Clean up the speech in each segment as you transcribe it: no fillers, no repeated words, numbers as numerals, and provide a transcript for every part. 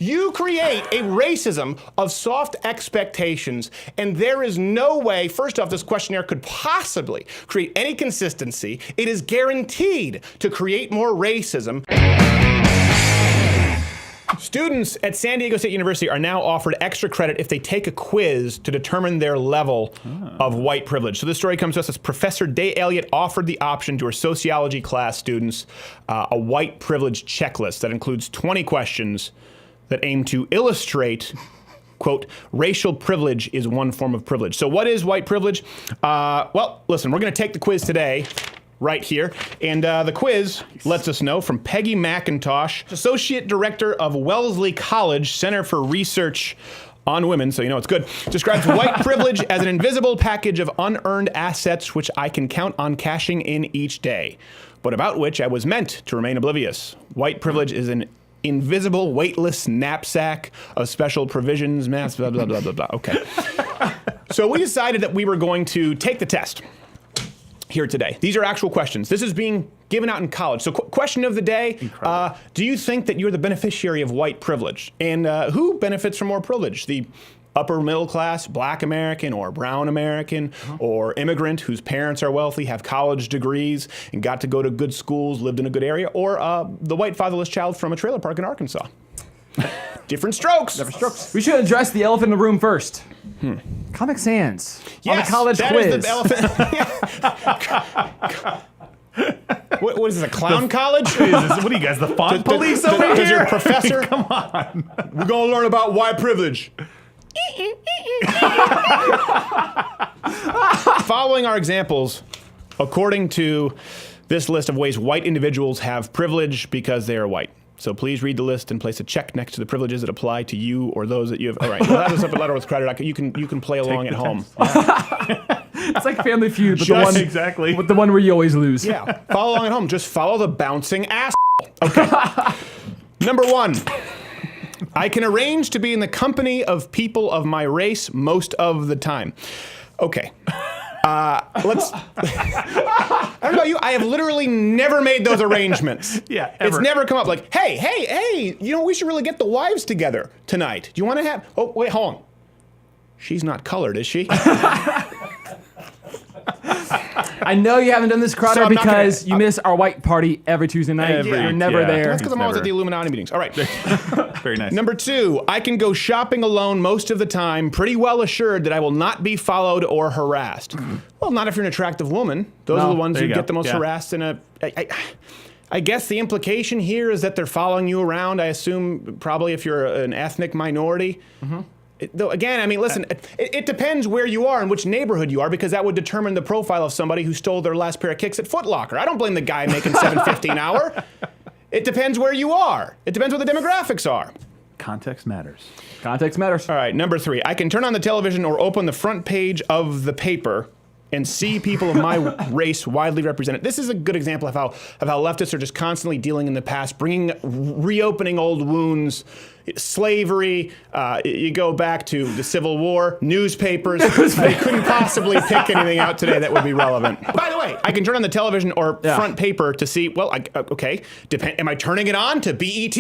You create a racism of soft expectations, and there is no way, first off, this questionnaire could possibly create any consistency. It is guaranteed to create more racism. Students at San Diego State University are now offered extra credit if they take a quiz to determine their level of white privilege. So this story comes to us as Professor Day Elliott offered the option to her sociology class students a white privilege checklist that includes 20 questions that aim to illustrate, quote, racial privilege is one form of privilege. So what is white privilege? Well, listen, we're going to take the quiz today. Right here. And the quiz lets us know from Peggy McIntosh, Associate Director of Wellesley College Center for Research on Women, so you know it's good, describes white privilege as an invisible package of unearned assets which I can count on cashing in each day, but about which I was meant to remain oblivious. White privilege is an invisible, weightless knapsack of special provisions, mass, blah, blah, blah, blah, blah. Okay. So we decided that we were going to take the test here today. These are actual questions. This is being given out in college. So question of the day, do you think that you're the beneficiary of white privilege? And who benefits from more privilege? The upper middle class, black American or brown American or immigrant whose parents are wealthy, have college degrees and got to go to good schools, lived in a good area, or the white fatherless child from a trailer park in Arkansas? Different strokes. Different strokes. We should address the elephant in the room first. Comic Sans. Yes, on the college that quiz. Is the elephant. What is this, a clown college? What are you guys, the font police over Does here? your professor? Come on. We're going to learn about white privilege. Following our examples, according to this list of ways white individuals have privilege because they are white. So please read the list and place a check next to the privileges that apply to you or those that you have. All right, well, that is up at Letter with Credit. You can play along at home. It's like Family Feud, but Exactly. the one where you always lose. Yeah, follow along at home. Just follow the bouncing ass. Okay. Number 1. I can arrange to be in the company of people of my race most of the time. Okay. Let's. I don't know about you. I have literally never made those arrangements. Yeah, ever. It's never come up like, hey, you know, we should really get the wives together tonight. Do you want to have? Oh, wait, hold on. She's not colored, is she? I know you haven't done this, Crowder, So I'm not because gonna- you miss our white party every Tuesday night. You're never yeah. there. That's because I'm always Never. at the Illuminati meetings. All right. Very nice. Number 2, I can go shopping alone most of the time, pretty well assured that I will not be followed or harassed. Well, not if you're an attractive woman. Those are the ones there who you get go. the most Yeah. harassed. I guess the implication here is that they're following you around. I assume probably if you're an ethnic minority. Though again, I mean, listen, it depends where you are and which neighborhood you are, because that would determine the profile of somebody who stole their last pair of kicks at Foot Locker. I don't blame the guy making $7.50 an hour. It depends where you are. It depends what the demographics are. Context matters. Context matters. All right, number 3. I can turn on the television or open the front page of the paper and see people of my race widely represented. This is a good example of how leftists are just constantly dealing in the past, reopening old wounds, slavery. You go back to the Civil War, newspapers. They couldn't possibly pick anything out today that would be relevant. By the way, I can turn on the television or front paper to see. Well, okay. Am I turning it on to BET?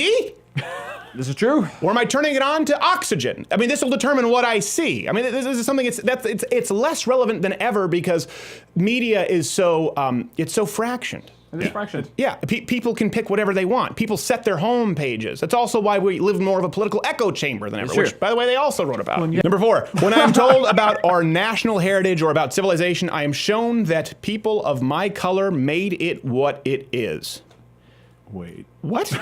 This is true. Or am I turning it on to Oxygen? I mean, this will determine what I see. I mean, this is something it's less relevant than ever because media is so it's so fractioned. It is fractioned. Yeah, people can pick whatever they want. People set their home pages. That's also why we live in more of a political echo chamber than ever, Sure. which, by the way, they also wrote about. Number 4, when I'm told about our national heritage or about civilization, I am shown that people of my color made it what it is. Wait. What?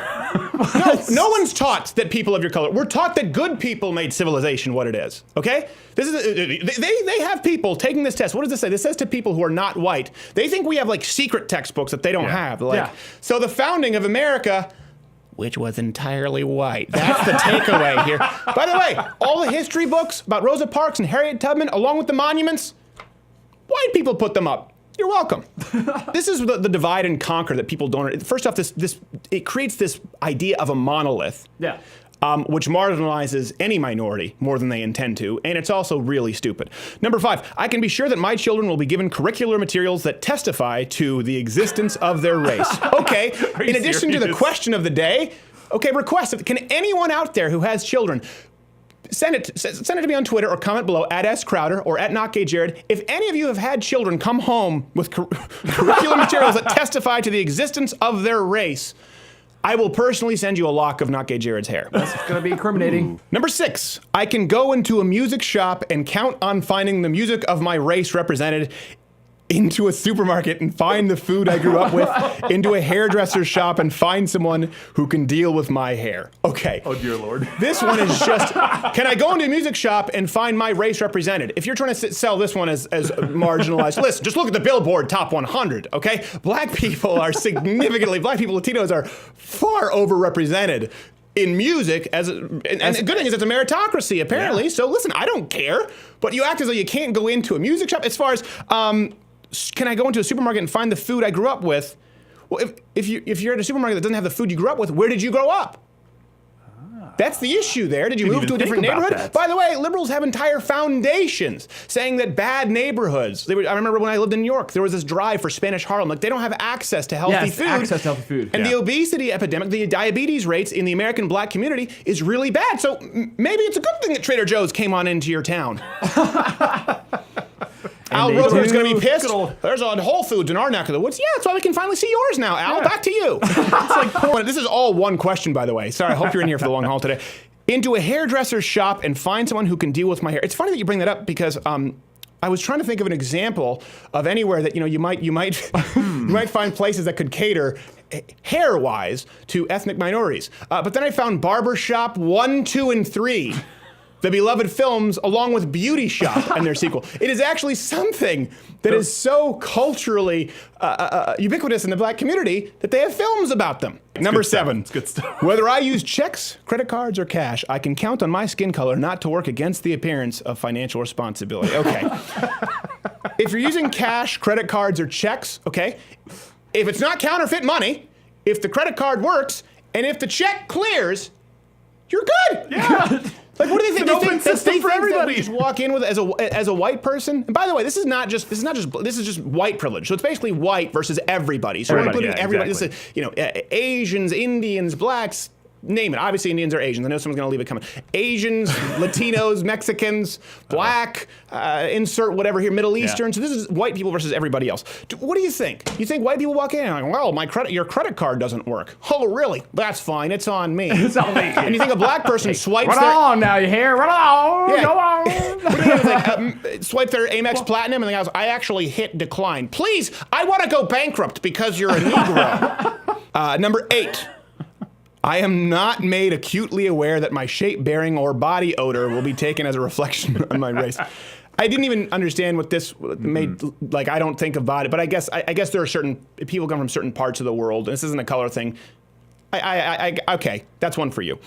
No one's taught that people of your color. We're taught that good people made civilization what it is. Okay? This is they have people taking this test. What does this say? This says to people who are not white. They think we have like secret textbooks that they don't have. Like, so the founding of America, which was entirely white. That's the takeaway here. By the way, all the history books about Rosa Parks and Harriet Tubman, along with the monuments, white people put them up. You're welcome. This is the divide and conquer that people don't. First off, it creates this idea of a monolith, which marginalizes any minority more than they intend to, and it's also really stupid. Number 5, I can be sure that my children will be given curricular materials that testify to the existence of their race. Okay, in addition to the question of the day, Okay, request it. Can anyone out there who has children send it to me on Twitter or comment below at @scrowder or at @NotGayJared. If any of you have had children come home with curriculum materials that testify to the existence of their race, I will personally send you a lock of Not Gay Jared's hair. That's going to be incriminating. Number 6, I can go into a music shop and count on finding the music of my race represented into a supermarket and find the food I grew up with, into a hairdresser's shop and find someone who can deal with my hair. Okay. Oh, dear Lord. This one is just, can I go into a music shop and find my race represented? If you're trying to sell this one as marginalized, listen, just look at the Billboard Top 100, okay? Black people, Latinos are far overrepresented in music, and the good thing is it's a meritocracy, apparently. Yeah. So listen, I don't care, but you act as though you can't go into a music shop. As far as, can I go into a supermarket and find the food I grew up with? Well, if you're at a supermarket that doesn't have the food you grew up with, where did you grow up? That's the issue there. Did you move to a different neighborhood? By the way, liberals have entire foundations saying that bad neighborhoods. I remember when I lived in New York, there was this drive for Spanish Harlem. Like, they don't have access to healthy food. Access to healthy food. And the obesity epidemic, the diabetes rates in the American black community is really bad. So maybe it's a good thing that Trader Joe's came on into your town. Al Roker's going to be pissed. There's a Whole Foods in our neck of the woods. Yeah, that's why we can finally see yours now, Al. Yeah. Back to you. This is all one question, by the way. Sorry, I hope you're in here for the long haul today. Into a hairdresser's shop and find someone who can deal with my hair. It's funny that you bring that up because I was trying to think of an example of anywhere that you might you might find places that could cater hair-wise to ethnic minorities. But then I found Barbershop 1, 2, and 3. The beloved films, along with Beauty Shop and their sequel. It is actually something that is so culturally ubiquitous in the black community that they have films about them. Number 7, it's good stuff. Whether I use checks, credit cards, or cash, I can count on my skin color not to work against the appearance of financial responsibility. Okay. If you're using cash, credit cards, or checks, okay, if it's not counterfeit money, if the credit card works, and if the check clears, you're good. Yeah. Like, what do they think? It's an open system for everybody. Just walk in with as a white person. And by the way, this is just white privilege. So it's basically white versus everybody. So we're including everybody. Exactly. This is, Asians, Indians, blacks. Name it. Obviously, Indians are Asians. I know someone's going to leave it coming. Asians, Latinos, Mexicans, black, insert whatever here, Middle Eastern. Yeah. So this is white people versus everybody else. What do you think? You think white people walk in and are like, well, your credit card doesn't work. Oh, really? That's fine. It's on me. It's on me. And you think a black person swipes Run on now, you hear? Run on. Yeah. Go on. What do you think? Swipe their Amex Platinum and the guy goes, I actually hit decline. Please, I want to go bankrupt because you're a Negro. Number 8. I am not made acutely aware that my shape, bearing, or body odor will be taken as a reflection on my race. I didn't even understand what this made. Like, I don't think about it, but I guess there are certain people come from certain parts of the world. And this isn't a color thing. Okay, that's one for you.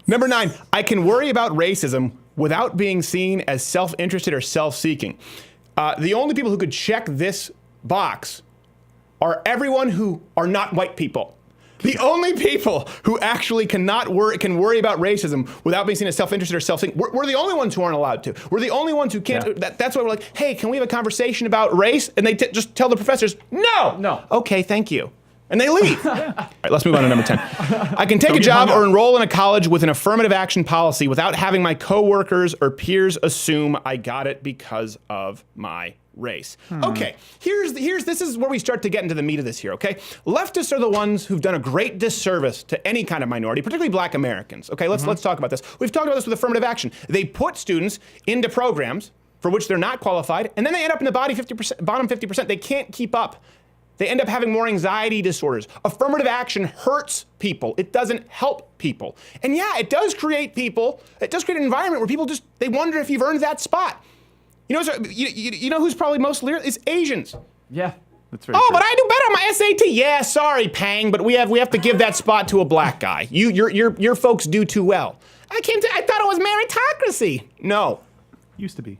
Number 9, I can worry about racism without being seen as self-interested or self-seeking. The only people who could check this box are everyone who are not white people. The only people who actually can worry about racism without being seen as self-interested or self-seeking. We're the only ones who aren't allowed to. We're the only ones who can't. Yeah. That's why we're like, hey, can we have a conversation about race? And they just tell the professors, no. Okay, thank you. And they leave. All right, let's move on to number 10. I can take a job or enroll in a college with an affirmative action policy without having my coworkers or peers assume I got it because of my race. Okay, this is where we start to get into the meat of this here, okay? Leftists are the ones who've done a great disservice to any kind of minority, particularly black Americans. Okay, let's talk about this. We've talked about this with affirmative action. They put students into programs for which they're not qualified, and then they end up in the bottom 50%. They can't keep up. They end up having more anxiety disorders. Affirmative action hurts people. It doesn't help people. And yeah, it does create an environment where people they wonder if you've earned that spot. You know who's probably most lyrical is Asians. Yeah. That's very true. But I do better on my SAT. Yeah, sorry, Pang, but we have to give that spot to a black guy. Your folks do too well. I thought it was meritocracy. No. Used to be.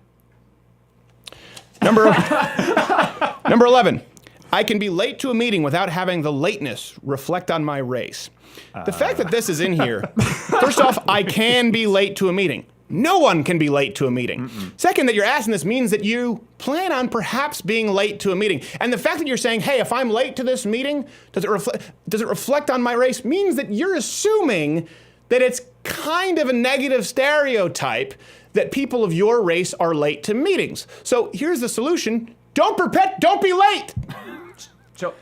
Number 11. I can be late to a meeting without having the lateness reflect on my race. The fact that this is in here, first off, I can be late to a meeting. No one can be late to a meeting. Second, that you're asking this means that you plan on perhaps being late to a meeting. And the fact that you're saying, hey, if I'm late to this meeting, does it reflect on my race, means that you're assuming that it's kind of a negative stereotype that people of your race are late to meetings. So here's the solution. Don't be late. Show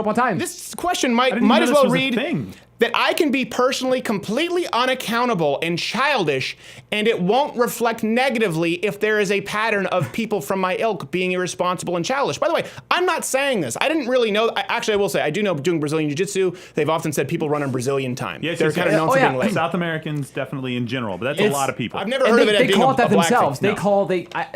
up on time. This question might didn't even as know well this was a read thing. that I can be personally completely unaccountable and childish, and it won't reflect negatively if there is a pattern of people from my ilk being irresponsible and childish. By the way, I'm not saying this. I didn't really know. Actually, I will say, I do know doing Brazilian Jiu-Jitsu, they've often said people run on Brazilian time. Yes, They're yes, kind of yes. known Oh, for yeah. being late. South Americans definitely in general, but that's a It's- lot of people. I've never And heard of it they as being call a it that black themselves. thing.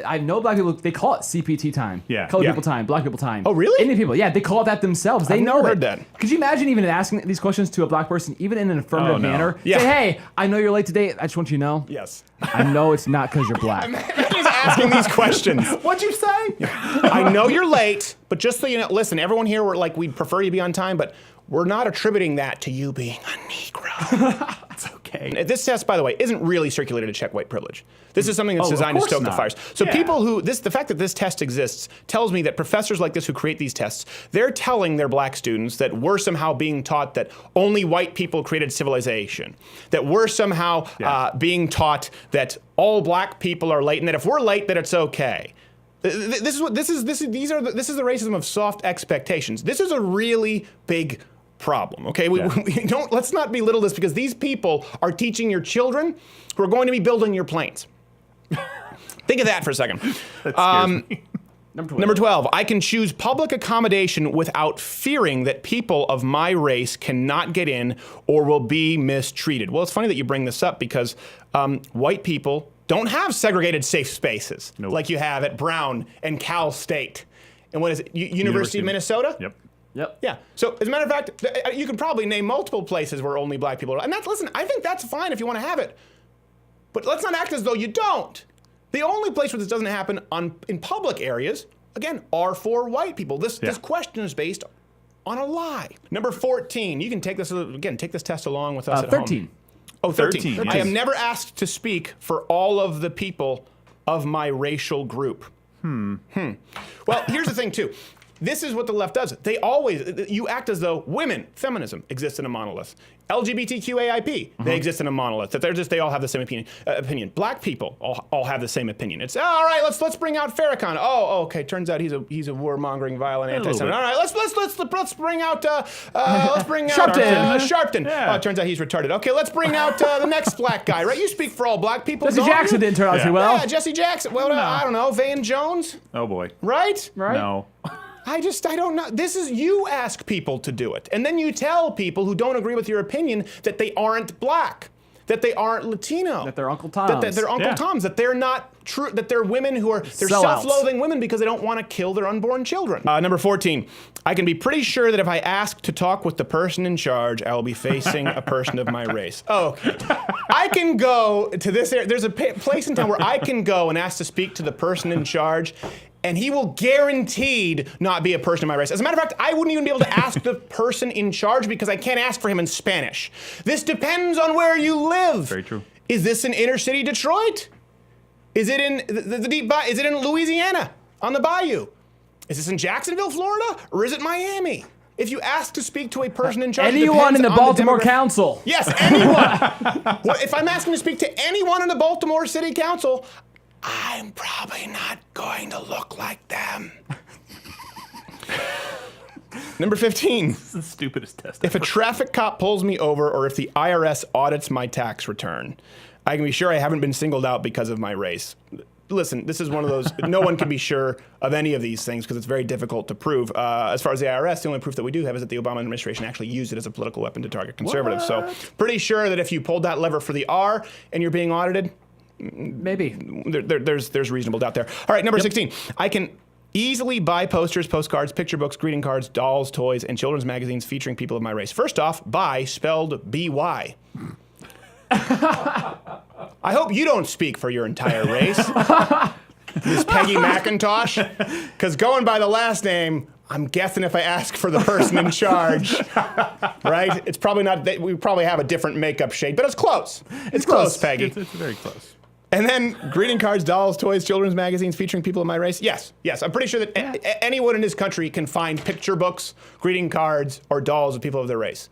I know black people. They call it CPT time. Yeah. Colored Yeah. people time. Black people time. Oh, really? Indian people. Yeah, they call it that themselves. They I've know never it. heard that. Could you imagine even asking these questions to a black person, even in an affirmative Oh, no. manner? Yeah. Say, hey, I know you're late today. I just want you to know. Yes. I know it's not because you're black. He's asking these questions. What'd you say? I know you're late, but just so you know, listen, everyone here, we'd prefer you be on time, but we're not attributing that to you being a Negro. It's okay. This test, by the way, isn't really circulated to check white privilege. This is something that's Oh, of designed to course stoke the not. fires. So Yeah. the fact that this test exists tells me that professors like this who create these tests, they're telling their black students that we're somehow being taught that only white people created civilization, that we're somehow being taught that all black people are late, and that if we're late, that it's okay. This is the racism of soft expectations. This is a really big problem. Okay, let's not belittle this, because these people are teaching your children who are going to be building your planes. Think of that for a second. That scares me. Number 12, I can choose public accommodation without fearing that people of my race cannot get in or will be mistreated. Well, it's funny that you bring this up, because white people don't have segregated safe spaces like you have at Brown and Cal State. And what is it, University of Minnesota? Yep. Yep. Yeah. So as a matter of fact, you could probably name multiple places where only black people are. And listen, I think that's fine if you want to have it. But let's not act as though you don't. The only place where this doesn't happen in public areas, again, are for white people. This question is based on a lie. Number 14, you can take this test along with us at 13. home. Oh, 13. 13, I yes. am never asked to speak for all of the people of my racial group. Well, here's the thing, too. This is what the left does. You act as though women, feminism, exists in a monolith. LGBTQAIP, they exist in a monolith. That they all have the same opinion. Black people all have the same opinion. It's all right. Let's bring out Farrakhan. Oh, okay. Turns out he's a warmongering, violent anti-Semite. All right. Let's bring out Sharpton. Sharpton. Yeah. Oh, turns out he's retarded. Okay. Let's bring out the next black guy. Right? You speak for all black people. Jesse don't Jackson you? didn't turn out too well. Yeah, Jesse Jackson. Well, I don't know. Van Jones. Oh boy. Right? Right? No. I don't know. You ask people to do it. And then you tell people who don't agree with your opinion that they aren't black, that they aren't Latino. That they're Uncle Toms. That they're Uncle Yeah. Toms, that they're not true, that they're women they're Sellouts. self-loathing women because they don't want to kill their unborn children. Number 14, I can be pretty sure that if I ask to talk with the person in charge, I will be facing a person of my race. Oh, okay. I can go to this area. There's a place in town where I can go and ask to speak to the person in charge, and he will guaranteed not be a person of my race. As a matter of fact, I wouldn't even be able to ask the person in charge because I can't ask for him in Spanish. This depends on where you live. Very true. Is this in inner city Detroit? Is it in the deep bayou? Is it in Louisiana on the bayou? Is this in Jacksonville, Florida? Or is it Miami? If you ask to speak to a person in charge, it Anyone in depends the on Baltimore demogra- Council. Yes, anyone. Well, if I'm asking to speak to anyone in the Baltimore City Council, I'm probably not going to look like them. Number 15. This is the stupidest test. If a traffic cop pulls me over or if the IRS audits my tax return, I can be sure I haven't been singled out because of my race. Listen, this is one of those, no one can be sure of any of these things because it's very difficult to prove. As far as the IRS, the only proof that we do have is that the Obama administration actually used it as a political weapon to target conservatives. So pretty sure that if you pulled that lever for the R and you're being audited, Maybe. there's reasonable doubt there. All right, number 16. I can easily buy posters, postcards, picture books, greeting cards, dolls, toys, and children's magazines featuring people of my race. First off, buy spelled B-Y. I hope you don't speak for your entire race, Miss Peggy McIntosh, because going by the last name, I'm guessing if I ask for the person in charge, right? It's probably not. We probably have a different makeup shade, but it's close. It's close, Peggy. It's very close. And then greeting cards, dolls, toys, children's magazines featuring people of my race. Yes. I'm pretty sure that anyone in this country can find picture books, greeting cards, or dolls of people of their race.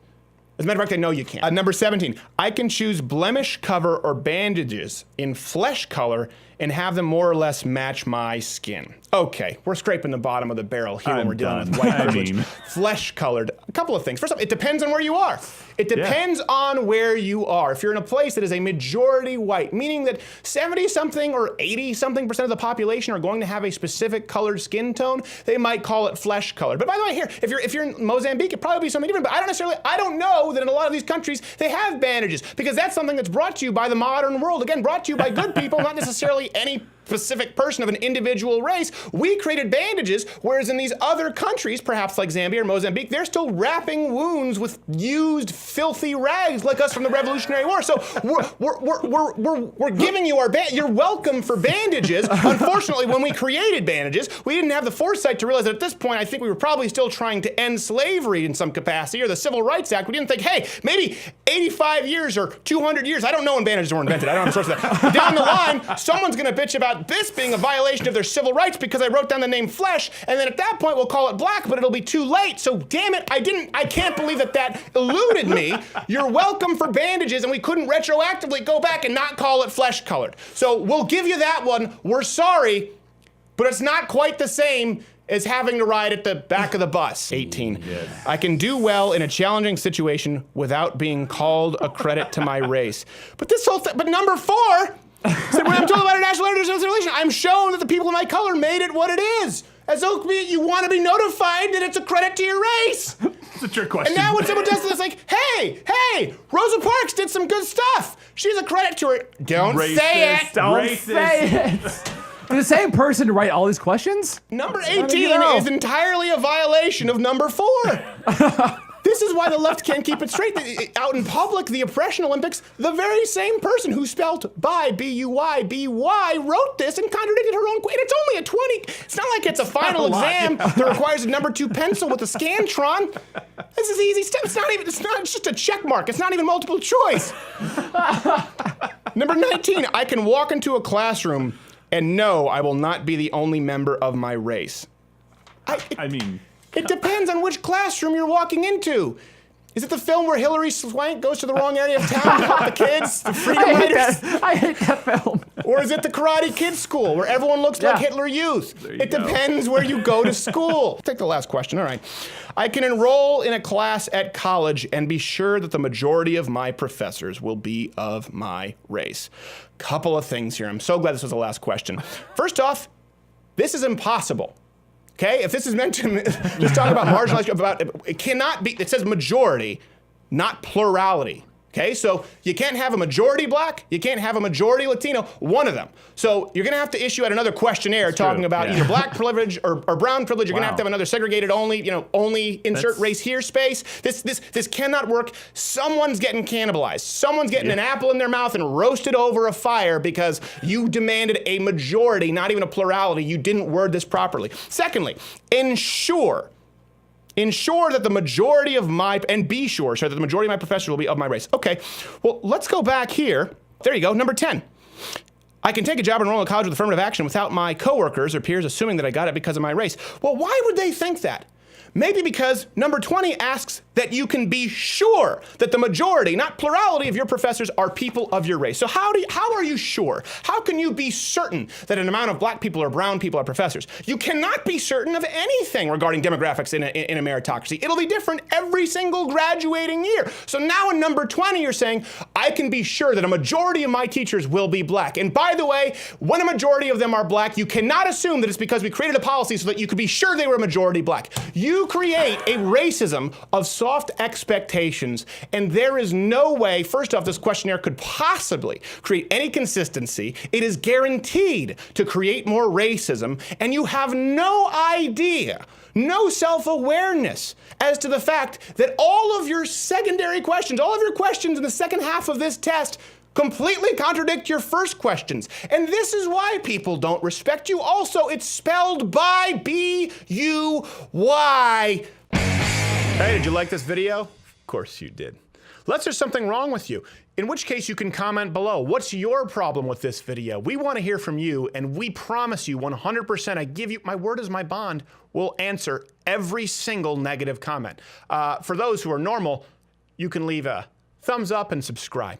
As a matter of fact, I know you can. Number 17, I can choose blemish cover or bandages in flesh color and have them more or less match my skin. Okay, we're scraping the bottom of the barrel here when we're dealing with white privilege. Flesh colored. A couple of things. First off, it depends on where you are. It depends on where you are. If you're in a place that is a majority white, meaning that 70-something or 80-something% of the population are going to have a specific colored skin tone, they might call it flesh colored. But by the way, here, if you're in Mozambique, it probably be something different. But I don't know that in a lot of these countries they have bandages, because that's something that's brought to you by the modern world. Again, brought to you by good people, not necessarily any specific person of an individual race. We created bandages, whereas in these other countries, perhaps like Zambia or Mozambique, they're still wrapping wounds with used, filthy rags like us from the Revolutionary War. So we're giving you you're welcome for bandages. Unfortunately, when we created bandages, we didn't have the foresight to realize that at this point, I think we were probably still trying to end slavery in some capacity, or the Civil Rights Act. We didn't think, hey, maybe 85 years or 200 years, I don't know when bandages were invented, I don't have a source of that. Down the line, someone's gonna bitch about this being a violation of their civil rights because I wrote down the name flesh, and then at that point we'll call it black, but it'll be too late. So damn it, I can't believe that eluded me. You're welcome for bandages, and we couldn't retroactively go back and not call it flesh colored. So we'll give you that one. We're sorry, but it's not quite the same as having to ride at the back of the bus. 18. Yes. I can do well in a challenging situation without being called a credit to my race. But this whole thing, but number 4, so when I'm told about international relation, I'm shown that the people of my color made it what it is. As though you want to be notified that it's a credit to your race. It's a trick question. And now when someone does this, it's like, hey, Rosa Parks did some good stuff. She's a credit to her. Don't say it. Don't say it. Did the same person write all these questions? Number 18 is entirely a violation of number 4. This is why the left can't keep it straight. Out in public, the Oppression Olympics, the very same person who spelled by, B-U-Y, wrote this and contradicted her own. And it's only a 20. It's not like it's a final exam that requires a number 2 pencil with a Scantron. This is easy stuff. It's just a check mark. It's not even multiple choice. Number 19, I can walk into a classroom and no, I will not be the only member of my race. It depends on which classroom you're walking into. Is it the film where Hilary Swank goes to the wrong area of town to help the kids, the Freedom Riders? I hate that film. Or is it the Karate Kid School where everyone looks like Hitler Youth? It depends where you go to school. Take the last question, all right. I can enroll in a class at college and be sure that the majority of my professors will be of my race. Couple of things here. I'm so glad this was the last question. First off, this is impossible. Okay, if this is meant to just talk about marginalized, it cannot be, it says majority, not plurality. Okay, so you can't have a majority black, you can't have a majority Latino, one of them. So you're gonna have to issue out another questionnaire talking about either black privilege or brown privilege. You're gonna have to have another segregated only insert race here space. This cannot work. Someone's getting cannibalized. Someone's getting an apple in their mouth and roasted over a fire because you demanded a majority, not even a plurality. You didn't word this properly. Secondly, ensure that the majority of be sure that the majority of my professors will be of my race. Okay, well, let's go back here. There you go, number 10. I can take a job and enroll in college with affirmative action without my coworkers or peers assuming that I got it because of my race. Well, why would they think that? Maybe because number 20 asks that you can be sure that the majority, not plurality, of your professors are people of your race. So how are you sure? How can you be certain that an amount of black people or brown people are professors? You cannot be certain of anything regarding demographics in a meritocracy. It'll be different every single graduating year. So now in number 20, you're saying, I can be sure that a majority of my teachers will be black. And by the way, when a majority of them are black, you cannot assume that it's because we created a policy so that you could be sure they were a majority black. You create a racism of soft expectations, and there is no way, first off, this questionnaire could possibly create any consistency. It is guaranteed to create more racism, and you have no idea, no self-awareness as to the fact that all of your secondary questions, all of your questions in the second half of this test completely contradict your first questions. And this is why people don't respect you. Also, it's spelled by B-U-Y. Hey, did you like this video? Of course you did. Let's there's something wrong with you, in which case you can comment below. What's your problem with this video? We want to hear from you, and we promise you 100%, I give you, my word is my bond, we'll answer every single negative comment. For those who are normal, you can leave a thumbs up and subscribe.